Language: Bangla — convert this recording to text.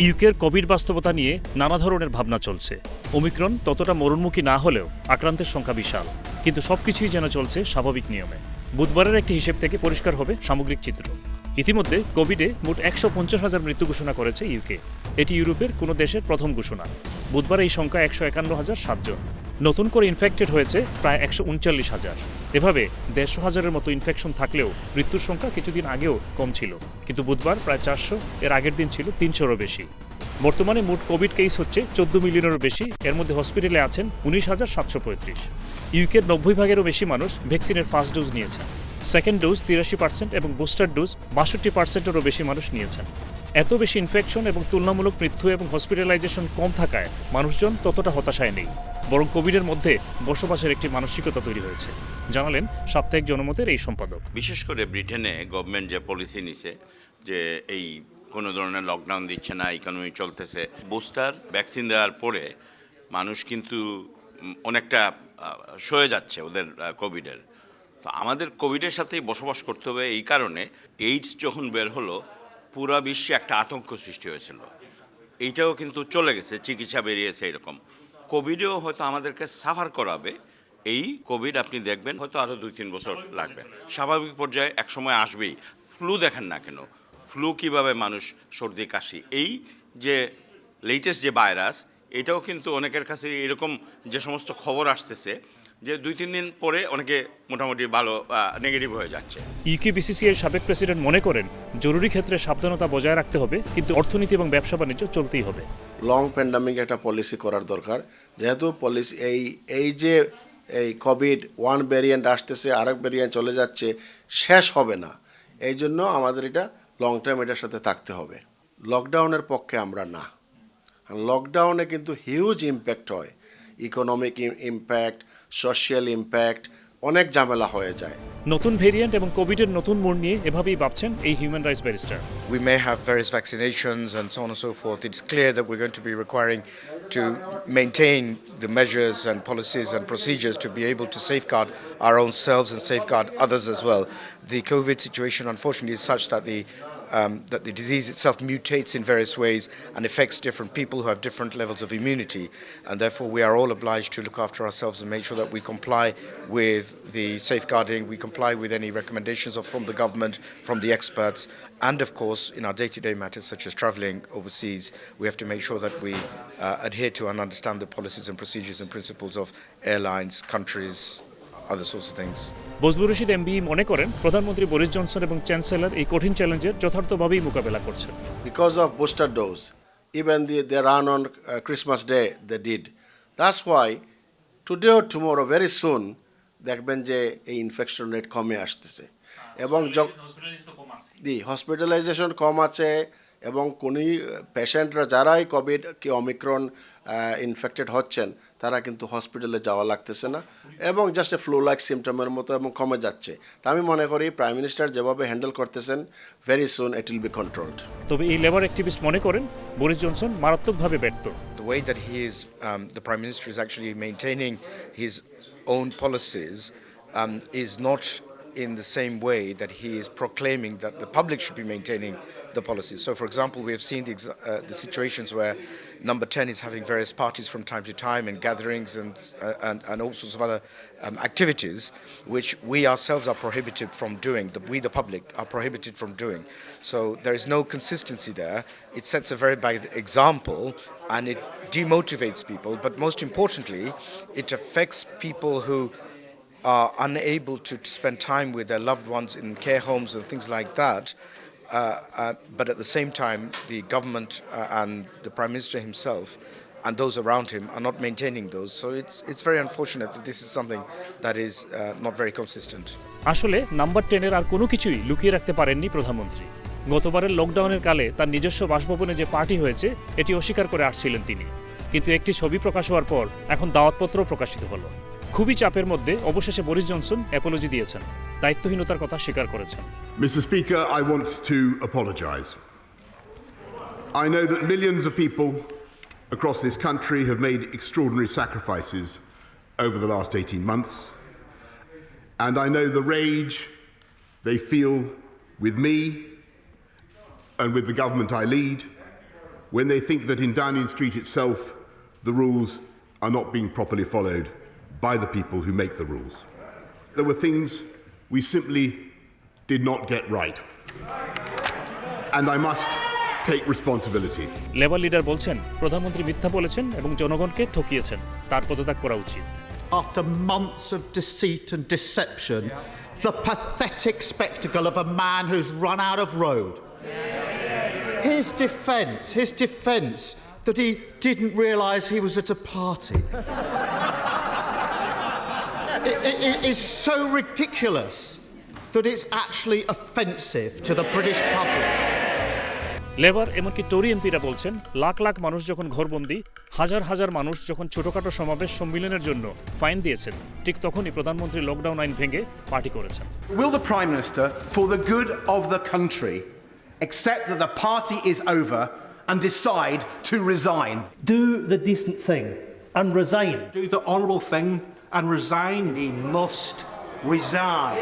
ইউকের কোভিড বাস্তবতা নিয়ে নানা ধরনের ভাবনা চলছে। ওমিক্রন ততটা মরণমুখী না হলেও আক্রান্তের সংখ্যা বিশাল, কিন্তু সবকিছুই যেন চলছে স্বাভাবিক নিয়মে। বুধবারের একটি হিসেব থেকে পরিষ্কার হবে সামগ্রিক চিত্র। ইতিমধ্যে কোভিডে মোট 150,000 মৃত্যু ঘোষণা করেছে ইউকে। এটি ইউরোপের কোনো দেশের প্রথম ঘোষণা। বুধবার এই সংখ্যা 151,007 জন। নতুন করে ইনফেক্টেড হয়েছে প্রায় 139,000। এভাবে 150,000-এর মতো ইনফেকশন থাকলেও মৃত্যুর সংখ্যা কিছুদিন আগেও কম ছিল, কিন্তু বুধবার প্রায় 400, এর আগের দিন ছিল 300-রও বেশি। বর্তমানে মোট কোভিড কেস হচ্ছে 14 মিলিয়নেরও বেশি, এর মধ্যে হসপিটালে আছেন 19,735। ইউকের 90 ভাগেরও বেশি মানুষ ভ্যাকসিনের ফার্স্ট ডোজ নিয়েছেন। সেকেন্ড ডোজ 83% এবং বুস্টার ডোজ 62%-এরও বেশি মানুষ নিয়েছেন। এত বেশি ইনফেকশন এবং তুলনামূলক মৃত্যু এবং হসপিটালাইজেশন কম থাকায় মানুষজন ততটা হতাশায় নেই, বরং কোভিডের মধ্যে বসবাসের একটি মানসিকতা তৈরি হয়েছে, জানালেন সাপ্তাহিক জনমতের এই সম্পাদক। বিশেষ করে ব্রিটেনে গভর্নমেন্ট যে পলিসি নিছে যে এই কোনো ধরনের লকডাউন দিচ্ছে না, ইকোনমি চলতেছে, বুস্টার ভ্যাকসিন দেওয়ার পরে মানুষ কিন্তু অনেকটা সয়ে যাচ্ছে ওদের কোভিডের। তো আমাদের কোভিডের সাথেই বসবাস করতে হবে। এই কারণে এইডস যখন বের হলো পুরো বিশ্বে একটা আতঙ্ক সৃষ্টি হয়েছিল। এইটাও কিন্তু চলে গেছে, চিকিৎসা বেরিয়েছে। এরকম কোভিডেও হয়তো আমাদেরকে সাফার করাবে। এই কোভিড আপনি দেখবেন হয়তো আরও 2-3 বছর লাগবে। স্বাভাবিক পর্যায়ে একসময় আসবেই। ফ্লু দেখেন না কেন, ফ্লু কীভাবে মানুষ সর্দি কাশি, এই যে লেটেস্ট যে ভাইরাস, এটাও কিন্তু অনেকের কাছে এরকম যে সমস্ত খবর আসতেছে যে 2-3 দিন পরে অনেকে মোটামুটি ভালো নেগেটিভ হয়ে যাচ্ছে। ইউকেবিসিসি এর সাবেক প্রেসিডেন্ট মনে করেন জরুরি ক্ষেত্রে সাবধানতা বজায় রাখতে হবে, কিন্তু অর্থনীতি এবং ব্যবসা বাণিজ্য চলতেই হবে। লং প্যান্ডামিক একটা পলিসি করার দরকার, যেহেতু পলিসি এই যে এই কোভিড ওয়ান ভ্যারিয়েন্ট আসতেছে, আরেক ভ্যারিয়েন্ট চলে যাচ্ছে, শেষ হবে না। এই জন্য আমাদের এটা লং টাইম এটার সাথে থাকতে হবে। লকডাউনের পক্ষে আমরা না। লকডাউনে কিন্তু হিউজ ইম্প্যাক্ট হয়, ইকোনমিক ইম্প্যাক্ট, সোশ্যাল ইম্প্যাক্ট, অনেক ঝামেলা হয়ে যায়। নতুন ভেরিয়েন্ট এবং কোভিডের নতুন মোড় নিয়ে এভাবেই ভাবছেন এই human rights barrister. We may have various vaccinations and so on and so forth. It's clear that we're going to be requiring to maintain the measures and policies and procedures to be able to safeguard our own selves and safeguard others as well. The COVID situation, unfortunately, is such that the disease itself mutates in various ways and affects different people who have different levels of immunity, and therefore we are all obliged to look after ourselves and make sure that we comply with the safeguarding, we comply with any recommendations from the government, from the experts, and of course in our day-to-day matters such as travelling overseas, we have to make sure that we adhere to and understand the policies and procedures and principles of airlines, countries, other sorts of things. Bazlur Rashid MB মনে করেন প্রধানমন্ত্রী বরিস জনসন এবং চ্যান্সেলর এই কঠিন চ্যালেঞ্জের যথার্থভাবেই মোকাবেলা করছেন। Because of booster dose, even they run on Christmas Day, they did. That's why today or tomorrow, very soon, দেখবেন যে এই ইনফেকশন রেট কমে আসতেছে এবং হসপিটালাইজেশন কম আছে, এবং কোনি পেশেন্টরা যারাই কোভিড কি অমিক্রন ইনফেক্টেড হচ্ছেন তারা কিন্তু হসপিটালে যাওয়া লাগতেছে না, এবং জাস্ট ফ্লু লাইক সিমটমের মতো এবং কমে যাচ্ছে। তা আমি মনে করি প্রাইম মিনিস্টার যেভাবে হ্যান্ডেল করতেছেন, very soon it will be controlled. তবে এই লেবার অ্যাক্টিভিস্ট মনে করেন বরিস জনসন মারাত্মকভাবে ব্যর্থ। The way that the Prime Minister is actually maintaining his own policies is not in the same way that he is proclaiming that the public should be maintaining the policies. So, for example, we have seen the situations where Number 10 is having various parties from time to time and gatherings and all sorts of other activities which we ourselves are prohibited from doing, we the public are prohibited from doing. So there is no consistency there. It sets a very bad example and it demotivates people, but most importantly, it affects people who are unable to spend time with their loved ones in care homes and things like that. But at the same time, the government and the Prime Minister himself and those around him are not maintaining those. So it's very unfortunate that this is something that is not very consistent. আসলে নাম্বার 10-এর আর কোনো কিছুই লুকিয়ে রাখতে পারেননি প্রধানমন্ত্রী। গতবারের লকডাউনের কালে তার নিজস্ব বাসভবনে যে পার্টি হয়েছে এটি অস্বীকার করে আসছিলেন তিনি, কিন্তু একটি ছবি প্রকাশ হওয়ার পর এখন দাওয়াতপত্র প্রকাশিত হলো। খুবই চাপের মধ্যে অবশেষে বরিস জনসন অ্যাপোলজি দিয়েছেন, দায়িত্বহীনতার কথা স্বীকার করেছেন। Mr. Speaker, I want to apologise. I know that millions of people across this country have made extraordinary sacrifices over the last 18 months, and I know the rage they feel with me and with the government I lead when they think that in Downing Street itself the rules are not being properly followed by the people who make the rules. There were things we simply did not get right. And I must take responsibility. Labour leader বলছেন প্রধানমন্ত্রী মিথ্যা বলেছেন এবং জনগণকে ঠকিয়েছেন, তার পদত্যাগ করা উচিত। After months of deceit and deception, the pathetic spectacle of a man who's run out of road. His defence that he didn't realise he was at a party. It is so ridiculous that it's actually offensive to the British public. Labour এমনকি টরি এমপিরা বলছেন লাখ লাখ মানুষ যখন ঘরবন্দি, হাজার হাজার মানুষ যখন ছোটখাটো সমাবেশ সম্মেলনের জন্য ফাইন দিয়েছেন, ঠিক তখনই প্রধানমন্ত্রী লকডাউন আইন ভেঙে পার্টি করেছেন। Will the Prime Minister, for the good of the country, accept that the party is over and decide to resign? Do the decent thing and resign. Do the honourable thing and resign. He must resign.